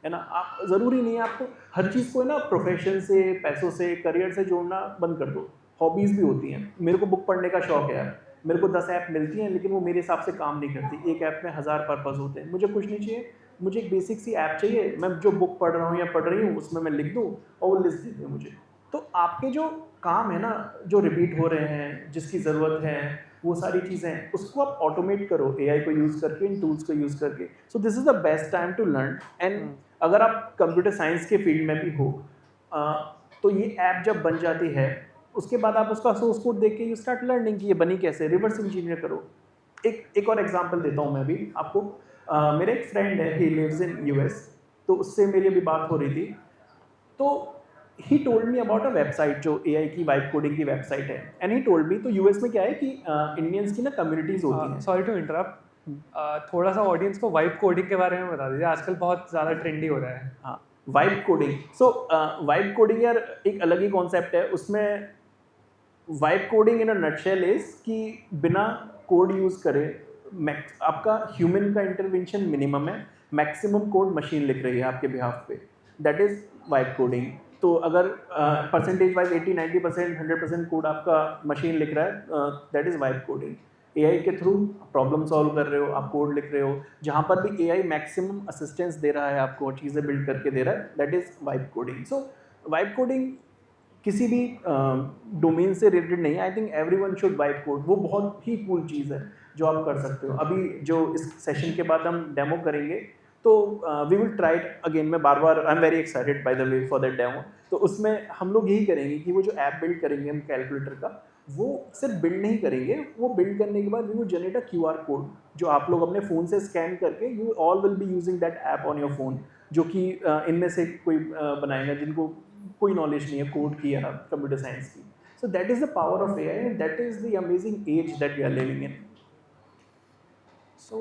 है ना, आप ज़रूरी नहीं है आपको हर चीज़ को है ना प्रोफेशन से, पैसों से, करियर से जोड़ना बंद कर दो। हॉबीज़ भी होती हैं, मेरे को बुक पढ़ने का शौक है यार, मेरे को 10 ऐप मिलती हैं लेकिन वो मेरे हिसाब से काम नहीं करती, एक ऐप में 1000 पर्पज़ होते हैं। मुझे कुछ नहीं चाहिए, मुझे एक बेसिक सी ऐप चाहिए, मैं जो बुक पढ़ रहा हूँ या पढ़ रही हूँ उसमें मैं लिख दूँ और वो लिस्ट दे दे मुझे। तो आपके जो काम है ना, जो रिपीट हो रहे हैं, जिसकी ज़रूरत है, वो सारी चीज़ें उसको आप ऑटोमेट करो एआई को यूज़ करके, इन टूल्स को यूज़ करके। So this is the best time to learn. And अगर आप कंप्यूटर साइंस के फील्ड में भी हो, तो ये ऐप जब बन जाती है उसके बाद आप उसका सोर्स कोड देख के यू स्टार्ट लर्निंग कि ये बनी कैसे, रिवर्स इंजीनियर करो। एक और एग्जांपल देता हूँ मैं भी आपको। मेरा एक फ्रेंड है, ही लिव्स इन यूएस, तो उससे मेरी अभी बात हो रही थी, तो he told me about a website जो एआई की वाइब कोडिंग की वेबसाइट है। एंड ही टोल्ड मी, तो यूएस में क्या है कि इंडियंस की ना कम्युनिटीज़ होती हैं। सॉरी टू इंटरप्ट, थोड़ा सा ऑडियंस को वाइब कोडिंग के बारे में बता दीजिए, आजकल बहुत ज़्यादा ट्रेंडी हो रहा है। हाँ, वाइब कोडिंग। सो वाइब कोडिंग यार एक अलग ही कॉन्सेप्ट है। उसमें vibe coding in a nutshell is कि बिना कोड यूज़ करे, आपका ह्यूमन का इंटरवेंशन मिनिमम है, मैक्सिमम कोड मशीन लिख रही है आपके बिहाफ पे, दैट इज़ वाइब कोडिंग। तो अगर परसेंटेज वाइज 80-90%, 100% कोड आपका मशीन लिख रहा है, that is vibe coding. AI के थ्रू प्रॉब्लम सॉल्व कर रहे हो, आप कोड लिख रहे हो, जहाँ पर भी एआई मैक्सिमम असिस्टेंस दे रहा है आपको, चीज़ें बिल्ड करके दे रहा है, that is vibe coding. So vibe coding किसी भी डोमेन से रिलेटेड नहीं है, I think everyone should vibe code, वो बहुत ही कूल चीज़ है जो आप कर सकते हो। अभी जो इस सेशन के बाद हम डेमो करेंगे तो वी विल ट्राई अगेन, मैं बार बार I am very excited by the way for that demo. तो उसमें हम लोग यही करेंगे कि वो जो ऐप बिल्ड करेंगे हम कैलकुलेटर का, वो सिर्फ बिल्ड नहीं करेंगे, वो बिल्ड करने के बाद we will generate a QR code जो आप लोग अपने फ़ोन से स्कैन करके, you all will be using that app on your phone. जो कि इनमें से कोई बनाएगा जिनको कोई नॉलेज नहीं है कोड की या कंप्यूटर साइंस की. So that is the power of AI, and that is the amazing age that we are living in. So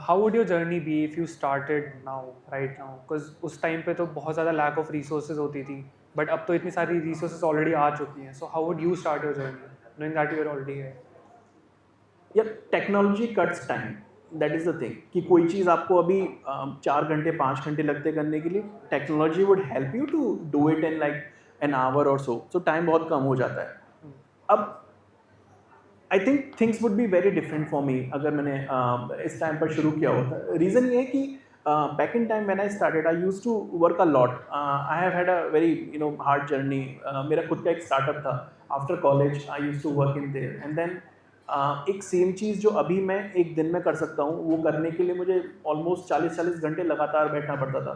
how would your journey be if you started now, right now? Because उस time पे तो बहुत ज़्यादा lack of resources होती थी, but अब तो इतनी सारी resources already आ चुकी हैं. So how would you start your journey, knowing that you are already here? Yeah, technology cuts time. That is the thing. कि कोई चीज़ आपको अभी 4 घंटे 5 घंटे लगते करने के लिए, technology would help you to do it in like an hour or so. So time बहुत कम हो जाता है. अब I think things would be very different for मी अगर मैंने इस टाइम पर शुरू किया होता. रीज़न ये है कि back in time when I started I used to work a lot. I have had a very hard journey. मेरा खुद का एक स्टार्टअप था. After college I used to work in there and then एक same चीज़ जो अभी मैं एक दिन में कर सकता हूँ वो करने के लिए मुझे ऑलमोस्ट 40-40 घंटे लगातार बैठना पड़ता था.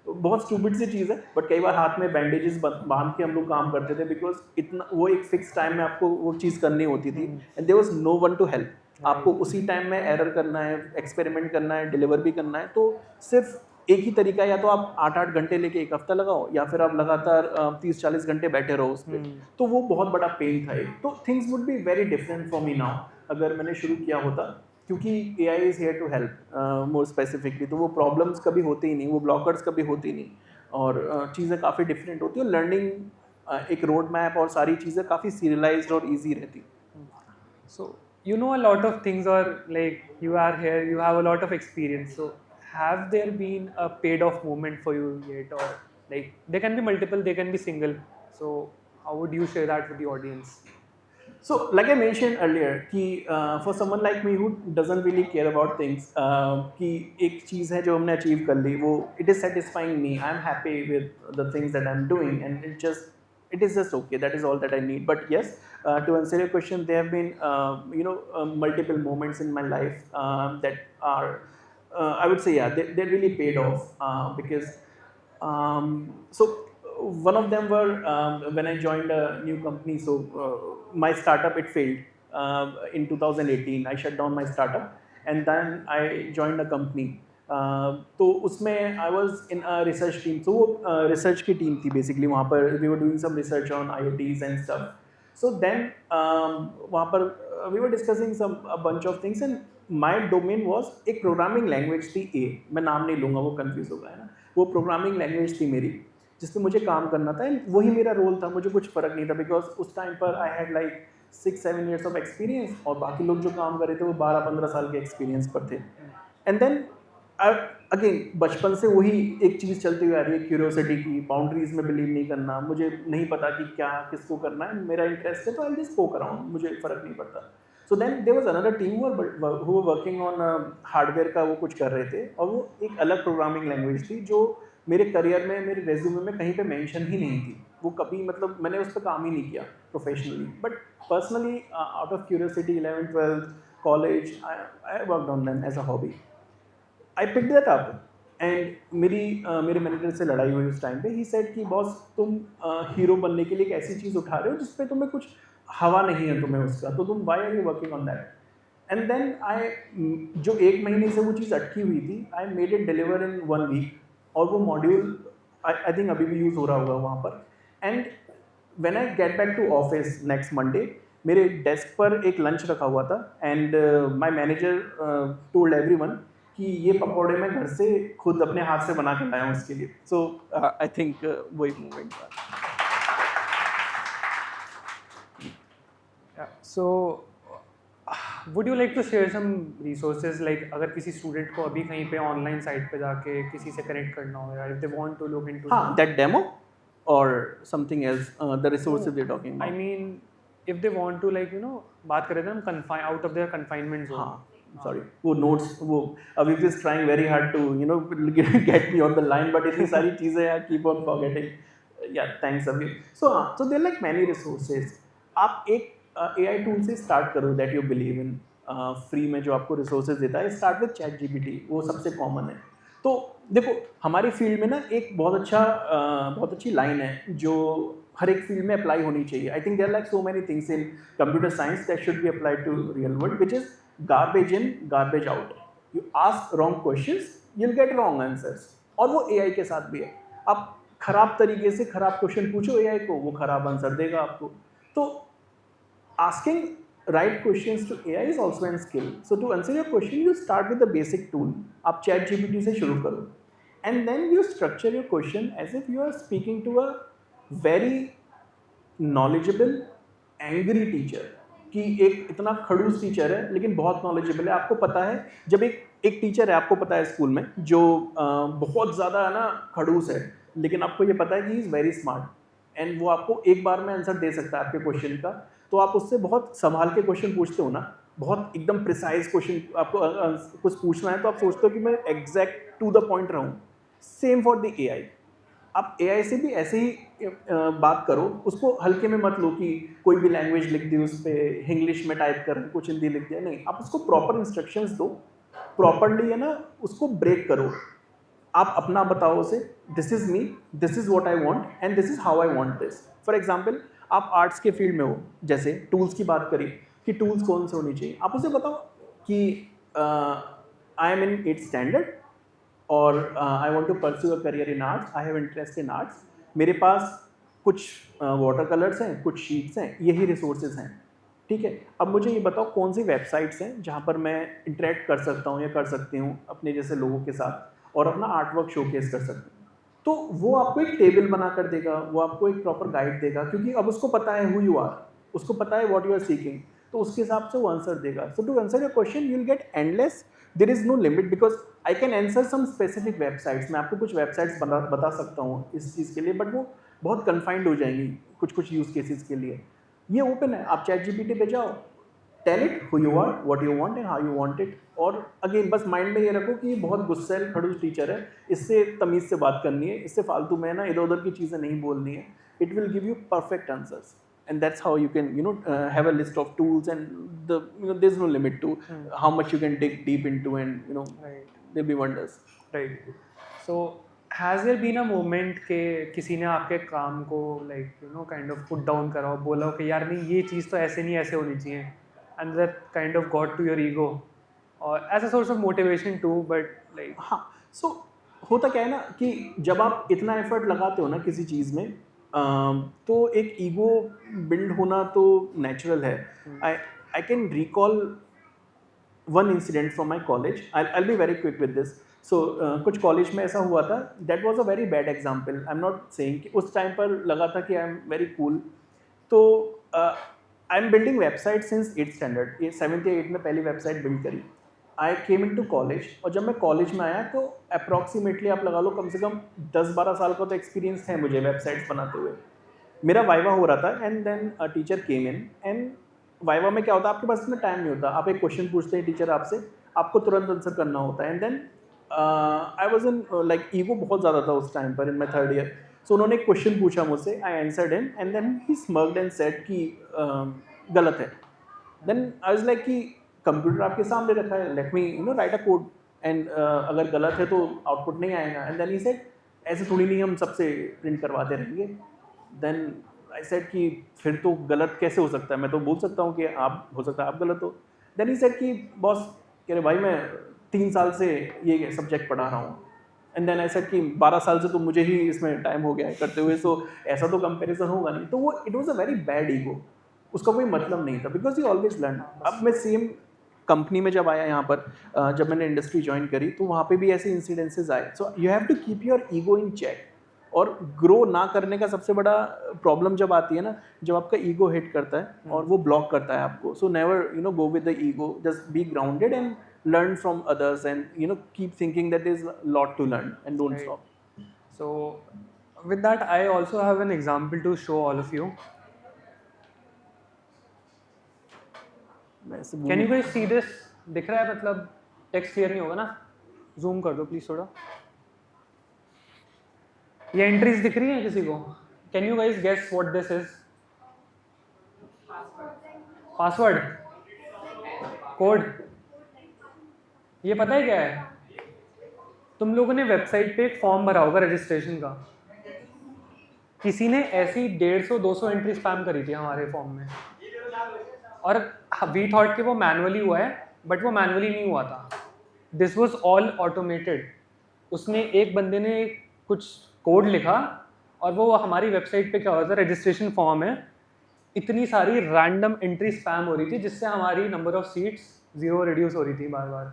बहुत स्टूपिड सी चीज़ है बट कई बार हाथ में बैंडेजेस बांध के हम लोग काम करते थे बिकॉज इतना वो एक फिक्स टाइम में आपको वो चीज़ करनी होती थी and there was no one to help. आपको उसी टाइम में एरर करना है, एक्सपेरिमेंट करना है, डिलीवर भी करना है. तो सिर्फ एक ही तरीका, या तो आप 8-8 घंटे लेके एक हफ्ता लगाओ या फिर आप लगातार 30-40 घंटे बैठे रहो उस पर. तो वो बहुत बड़ा पेन था एक. तो things would be very different for me now अगर मैंने शुरू किया होता, क्योंकि AI is here to help more specifically. तो वो प्रॉब्लम्स कभी होती ही नहीं, वो ब्लॉकर्स कभी होती नहीं और चीज़ें काफ़ी डिफरेंट होती है. लर्निंग एक रोड मैप और सारी चीज़ें काफ़ी सीरियलाइज्ड और ईजी रहती. So you know a lot of things, or like you are here, you have a lot of experience. So have there been a paid off moment for you yet, or like they can be multiple, they can be single. So how would you share that with the audience? So like I mentioned earlier कि for someone like me who doesn't really care about things, कि एक चीज़ है जो हमने achieve कर ली, वो it is satisfying me. I'm happy with the things that I'm doing and it is just okay. That is all that I need. But yes, to answer your question, there have been multiple moments in my life that are I would say they really paid off because so one of them were when I joined a new company. So my startup, it failed in 2018. I shut down my startup and then I joined a company. तो उसमें I was in a research team. So वो research की team थी basically. वहाँ पर we were doing some research on IoTs and stuff. So then वहाँ पर we were discussing a bunch of things and my domain was एक programming language थी A. मैं नाम नहीं लूँगा, वो confuse होगा, है ना. वो programming language थी मेरी जिस पे मुझे काम करना था एंड वही मेरा रोल था. मुझे कुछ फ़र्क नहीं था बिकॉज उस टाइम पर I had like 6-7 years of experience और बाकी लोग जो काम कर रहे थे वो 12-15 साल के एक्सपीरियंस पर थे. एंड देन अगेन बचपन से वही एक चीज़ चलती हुई आ रही है, क्यूरियोसिटी की. बाउंड्रीज में बिलीव नहीं करना. मुझे नहीं पता कि क्या किसको करना है, मेरा इंटरेस्ट है तो आई जस्ट पोक अराउंड, मुझे फ़र्क नहीं पड़ता. So then there was another team who working on hardware का, वो कुछ कर रहे थे और वो एक अलग प्रोग्रामिंग लैंग्वेज थी जो मेरे करियर में, मेरे रेज्यूमे में कहीं पे मेंशन ही नहीं थी. वो कभी मतलब मैंने उस पर काम ही नहीं किया professionally, but personally out of curiosity 11th 12th college I worked on them as a hobby. I pick that up and मेरे मैनेजर से लड़ाई हुई उस टाइम पे. ही सेड कि बॉस तुम हीरो बनने के लिए एक ऐसी चीज़ उठा रहे हो जिस पे तुम्हें कुछ हवा नहीं है तुम्हें उसका, तो तुम why are you working on that. And then जो 1 महीने से वो चीज़ अटकी हुई थी, I made it deliver in 1 week. और वो मॉड्यूल आई थिंक अभी भी यूज़ हो रहा होगा वहाँ पर. And when I get back to office next Monday, मेरे डेस्क पर एक लंच रखा हुआ था and my manager told everyone कि ये पकौड़े मैं घर से खुद अपने हाथ से बना के लाया हूँ उसके लिए. सो आई थिंक वही मूवमेंट था. So would you like to share some resources, like अगर किसी स्टूडेंट को अभी कहीं पे ऑनलाइन साइट पे जाके किसी से कनेक्ट करना हो, या if they want to look into that demo or something else, the resources they're talking about. I mean if they want to like बात करें थे हम confine out of their confinement zone. Sorry वो notes वो अभी just trying very hard to get me on the line, but इतनी सारी चीज़ें यार keep on forgetting. Yeah, thanks Abhi. So there are like many resources. आप एक AI tool से स्टार्ट करो that you believe in. Free में जो आपको रिसोर्सेज देता है, स्टार्ट विद ChatGPT. वो सबसे कॉमन है. तो देखो हमारी फील्ड में ना एक बहुत अच्छी लाइन है जो हर एक फील्ड में अप्लाई होनी चाहिए. I think there like so many things in computer science that should be applied to real world, which is garbage in garbage out. You ask wrong questions, you'll get wrong answers. और वो AI के साथ भी है। आप खराब तरीके से खराब क्वेश्चन पूछो AI को, वो खराब आंसर देगा आपको। तो asking right questions to AI is also a skill. So to answer your question, you start with the basic tool. आप ChatGPT से शुरू करो, and then you structure your question as if you are speaking to a very knowledgeable, angry teacher. कि एक इतना खड़ूस teacher है लेकिन बहुत नॉलेजेबल है। आपको पता है जब एक टीचर है, आपको पता है स्कूल में जो बहुत ज़्यादा है ना खड़ूस है, लेकिन आपको ये पता है कि he is very smart and वो आपको एक बार में आंसर दे सकता है आपके क्वेश्चन का। तो आप उससे बहुत संभाल के क्वेश्चन पूछते हो ना, बहुत एकदम प्रिसाइज क्वेश्चन आपको कुछ पूछना है तो आप सोचते हो कि मैं एग्जैक्ट टू द पॉइंट रहूँ। Same for the AI। आप AI से भी ऐसे ही बात करो, उसको हल्के में मत लो कि कोई भी लैंग्वेज लिख दी उस पर, इंग्लिश में टाइप कर कुछ हिंदी लिख दिया, नहीं। आप उसको प्रॉपर इंस्ट्रक्शंस दो, प्रॉपरली है ना उसको ब्रेक करो। आप अपना बताओ उसे, this is me, this is what I want and this is how I want this. For example आप आर्ट्स के फील्ड में हो, जैसे टूल्स की बात करी कि टूल्स कौन से होने चाहिए, आप उसे बताओ कि I am in 8th standard और I want to pursue a career in arts, I have interest in arts, मेरे पास कुछ वाटर कलर्स हैं, कुछ शीट्स हैं, यही रिसोर्सेज हैं, ठीक है। अब मुझे ये बताओ कौन सी वेबसाइट्स हैं जहाँ पर मैं इंटरेक्ट कर सकता हूँ या कर सकती हूँ अपने जैसे लोगों के साथ और अपना आर्ट वर्क शोकेस कर सकती हूँ। तो वो आपको एक टेबल बना कर देगा, वो आपको एक प्रॉपर गाइड देगा, क्योंकि अब उसको पता है हु यू आर, उसको पता है व्हाट यू आर सीकिंग, तो उसके हिसाब से वो आंसर देगा। So to answer your question you will get endless, there is no limit, because I can answer some specific websites. मैं आपको कुछ वेबसाइट्स बता सकता हूँ इस चीज़ के लिए, बट वो बहुत कन्फाइंड हो जाएंगी कुछ यूज़ केसेस के लिए। ये ओपन है, आप ChatGPT पे जाओ, tell it who you are, what you want and how you want it. और अगेन बस माइंड में ये रखो कि ये बहुत गुस्सैल खड़ूस टीचर है, इससे तमीज़ से बात करनी है, इससे फालतू में ना इधर उधर की चीज़ें नहीं बोलनी है। It will give you perfect answers and that's how you can have a list of tools, and there's no limit to how much you can dig deep into, and Right. there'll be wonders. Right. So has there been a moment के किसी ने आपके काम को kind of put down करा हो, बोला हो कि यार नहीं ये चीज़ तो ऐसे नहीं ऐसे होनी चाहिए, and that kind of got to your ego or as a source of motivation too, but हाँ, so होता क्या है ना कि जब आप इतना एफर्ट लगाते हो ना किसी चीज़ में, तो एक ईगो बिल्ड होना तो नेचुरल है। I can recall one incident from my college, I be very quick with this. So कुछ कॉलेज में ऐसा हुआ था, that was a very bad example, I am not saying कि उस टाइम पर लगा था कि आई एम वेरी कूल। तो I am building website since 8th standard, ये 7th या 8th में पहली वेबसाइट बिल्ड करी। आई केम इन टू कॉलेज, और जब मैं कॉलेज में आया तो अप्रॉक्सीमेटली आप लगा लो कम से कम 10-12 साल का तो एक्सपीरियंस है मुझे वेबसाइट्स बनाते हुए। मेरा वाइवा हो रहा था and then a teacher came in, and viva में क्या होता है, आपके पास इतना टाइम नहीं होता, आप एक क्वेश्चन पूछते हैं टीचर आपसे, आपको तुरंत आंसर करना होता है। And then I was in like ego बहुत ज़्यादा था उस टाइम पर इन माई 3rd ईयर। सो उन्होंने एक क्वेश्चन पूछा मुझसे, I answered him and then he smirked and said कि गलत है। देन आई वाज लाइक कि कंप्यूटर आपके सामने रखा है, let me write a code, and अगर गलत है तो आउटपुट नहीं आएगा। एंड देन ही सेड ऐसे थोड़ी नहीं हम सबसे प्रिंट करवाते रहेंगे। देन आई सेड कि फिर तो गलत कैसे हो सकता है, मैं तो बोल सकता हूँ कि आप हो सकता है आप गलत हो। देन ही सेड कि बॉस कह रहे भाई मैं 3 साल से ये सब्जेक्ट पढ़ा रहा हूँ, एंड देन आई सेड कि 12 साल से तो मुझे ही इसमें टाइम हो गया है करते हुए, सो ऐसा तो कंपैरिजन होगा नहीं। तो वो it was a very bad ego, उसका कोई मतलब नहीं था, बिकॉज यू ऑलवेज लर्न। अब मैं सेम कंपनी में जब आया यहाँ पर, जब मैंने इंडस्ट्री ज्वाइन करी तो वहाँ पे भी ऐसे इंसिडेंसेस आए। So you have to keep your ego in check. और ग्रो ना करने का सबसे बड़ा प्रॉब्लम जब आती है ना, जब आपका ईगो हिट करता है और वो ब्लॉक करता है आपको। So never go with the ego, just be grounded and learn from others, and keep thinking that there's a lot to learn and don't Right. stop. So with that I also have an example to show all of you. Can you guys see this? दिख रहा है, मतलब text clear नहीं होगा ना, zoom कर दो please थोड़ा। ये एंट्रीज दिख रही हैं किसी को? Can you guys guess what this is? Password, code, ये पता है क्या है? तुम लोगों ने वेबसाइट पे एक फॉर्म भरा होगा रजिस्ट्रेशन का, किसी ने ऐसी 150-200 एंट्री स्पैम करी थी हमारे फॉर्म में, और वी थॉट कि वो मैनुअली हुआ है, बट वो मैनुअली नहीं हुआ था, दिस वाज ऑल ऑटोमेटेड। उसने एक बंदे ने कुछ कोड लिखा और वो हमारी वेबसाइट पे क्या होता है, रजिस्ट्रेशन फॉर्म है, इतनी सारी रैंडम एंट्री स्पैम हो रही थी जिससे हमारी नंबर ऑफ सीट्स 0 रिड्यूस हो रही थी बार बार,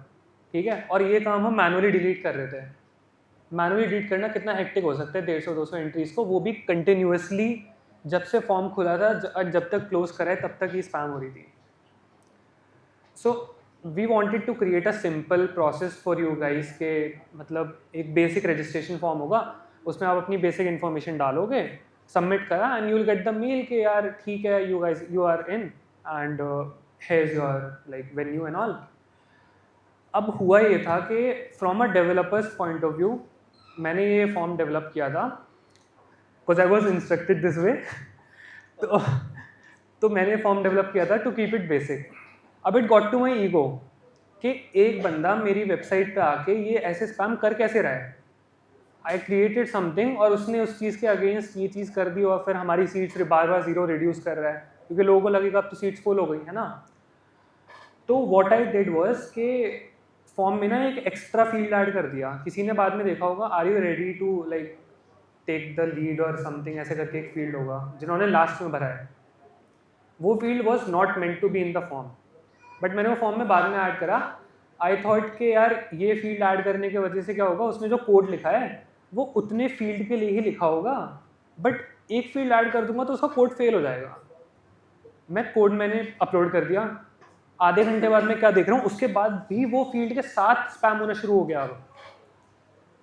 ठीक है। और ये काम हम मैनुअली डिलीट कर रहे थे। मैनुअली डिलीट करना कितना हेक्टिक हो सकता है, 150-200 एंट्रीज को, वो भी कंटिन्यूसली। जब से फॉर्म खुला था जब तक क्लोज कराए तब तक ये स्पैम हो रही थी। So we wanted to create a simple process for you guys के मतलब एक बेसिक रजिस्ट्रेशन फॉर्म होगा, उसमें आप अपनी बेसिक इन्फॉर्मेशन डालोगे, सबमिट करा and you will get the mail कि यार ठीक है you guys you are in and here is your like venue and all. अब हुआ ये था कि from a developer's point of view मैंने ये फॉर्म डेवलप किया था because I was instructed this way. तो मैंने फॉर्म डेवलप किया था टू कीप इट बेसिक। अब it got to my ego कि एक बंदा मेरी वेबसाइट पे आके ये ऐसे स्पैम कर कैसे रहा है। आई क्रिएटेड समथिंग और उसने उस चीज़ के अगेंस्ट ये चीज़ कर दी और फिर हमारी सीट्स बार बार 0 रिड्यूस कर रहा है क्योंकि लोगों को लगेगा अब तो सीट्स फुल हो गई है ना। तो वॉट आई डिड वॉज कि फॉर्म में ना एक एक्स्ट्रा फील्ड ऐड कर दिया। किसी ने बाद में देखा होगा, are you ready to like take the lead और समथिंग ऐसे करके एक फील्ड होगा जिन्होंने लास्ट में भरा है। वो field was not meant to be in the form, but मैंने वो फॉर्म में बाद में ऐड करा। आई थॉट कि यार ये फील्ड ऐड करने की वजह से क्या होगा, उसमें जो कोड लिखा है वो उतने फील्ड के लिए ही लिखा होगा, बट एक फील्ड ऐड कर दूंगा तो उसका कोड फेल हो जाएगा। मैंने अपलोड कर दिया, आधे घंटे बाद मैं क्या देख रहा हूँ, उसके बाद भी वो फील्ड के साथ स्पैम होना शुरू हो गया अब,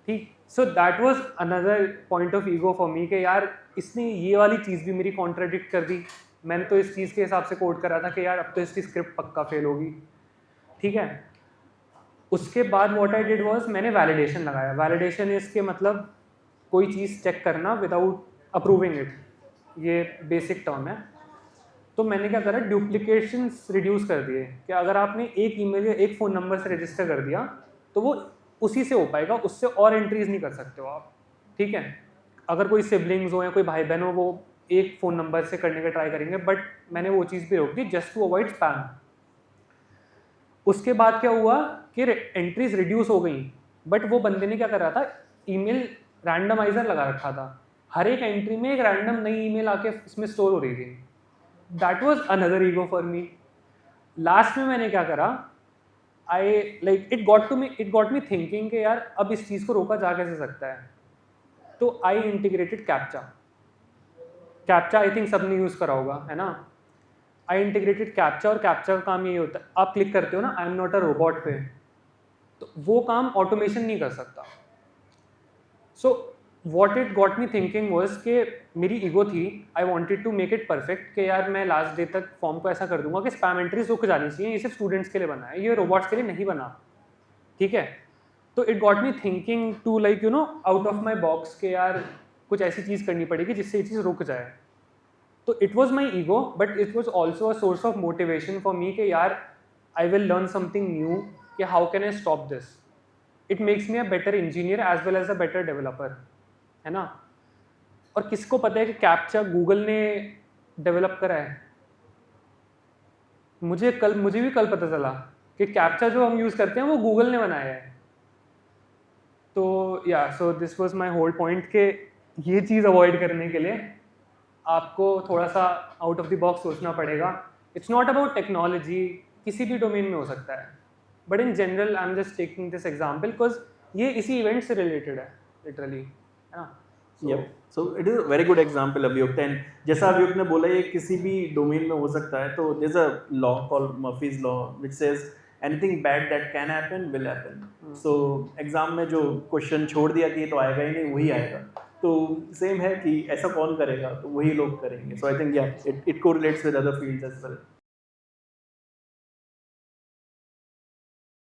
ठीक। So that was another point of ego for me कि यार इसने ये वाली चीज़ भी मेरी कॉन्ट्राडिक्ट कर दी। मैंने तो इस चीज़ के हिसाब से कोड करा था कि यार अब तो इसकी स्क्रिप्ट पक्का फेल होगी, ठीक है। उसके बाद व्हाट आई डिड वाज मैंने वैलिडेशन लगाया। वैलिडेशन इसके मतलब कोई चीज़ चेक करना विदाउट अप्रूविंग इट, ये बेसिक टर्म है। तो मैंने क्या करा, डुप्लीकेशंस रिड्यूस कर दिए कि अगर आपने एक ईमेल या एक फ़ोन नंबर से रजिस्टर कर दिया तो वो उसी से हो पाएगा, उससे और एंट्रीज नहीं कर सकते हो आप, ठीक है। अगर कोई सिबलिंग्स हो या कोई भाई बहन हो वो एक फ़ोन नंबर से करने का ट्राई करेंगे, बट मैंने वो चीज़ भी रोक दी जस्ट टू अवॉइड स्पैम। उसके बाद क्या हुआ कि एंट्रीज रिड्यूस हो गई, बट वो बंदे ने क्या कर रहा था, ईमेल रैंडमाइजर लगा रखा था, हर एक एंट्री में एक रैंडम नई ईमेल आके इसमें स्टोर हो रही थी। That was another ego for me. Last में मैंने क्या करा, इट गॉट मी थिंकिंग कि यार अब इस चीज़ को रोका जा कैसे सकता है। तो आई इंटीग्रेटेड कैप्चा आई थिंक सबने यूज़ करा होगा, है ना। आई इंटीग्रेटेड कैप्चा, और कैप्चा का काम यही होता है, आप क्लिक करते हो ना I am not a robot पे, तो वो काम ऑटोमेशन नहीं कर सकता। So what it got me thinking was कि मेरी ईगो थी, I wanted to make it perfect कि यार मैं लास्ट डे तक फॉर्म को ऐसा कर दूंगा कि स्पैम एंट्रीज रुक जानी चाहिए, ये सिर्फ स्टूडेंट्स के लिए बना है, ये रोबोट्स के लिए नहीं बना, ठीक है। तो it got me thinking to like out of my box के यार कुछ ऐसी चीज़ करनी पड़ेगी जिससे ये चीज़ रुक जाए। तो it was my ego, but it was also a source of motivation for me कि यार I will learn something new कि how can I stop this. It makes me a better engineer as well as a better developer, है ना। और किसको पता है कि कैप्चा गूगल ने डेवलप करा है। मुझे भी कल पता चला कि कैप्चा जो हम यूज़ करते हैं वो गूगल ने बनाया है। तो या so this was my whole point कि ये चीज़ अवॉइड करने के लिए आपको थोड़ा सा आउट ऑफ द बॉक्स सोचना पड़ेगा। इट्स नॉट अबाउट टेक्नोलॉजी, किसी भी डोमेन में हो सकता है, but in general I am just taking this example because ये इसी इवेंट से रिलेटेड है लिटरली, है ना। Yep. So it is a very good example अभियुक्त, and जैसा अभियुक्त ने बोला ये किसी भी डोमेन में हो सकता है। तो there's a law called Murphy's law which says anything bad that can happen will happen. So exam में जो क्वेश्चन छोड़ दिया कि ये तो आएगा ही नहीं, वही आएगा। तो सेम है कि ऐसा कौन करेगा, तो वही लोग करेंगे। So I think yeah, it correlates with other fields as well.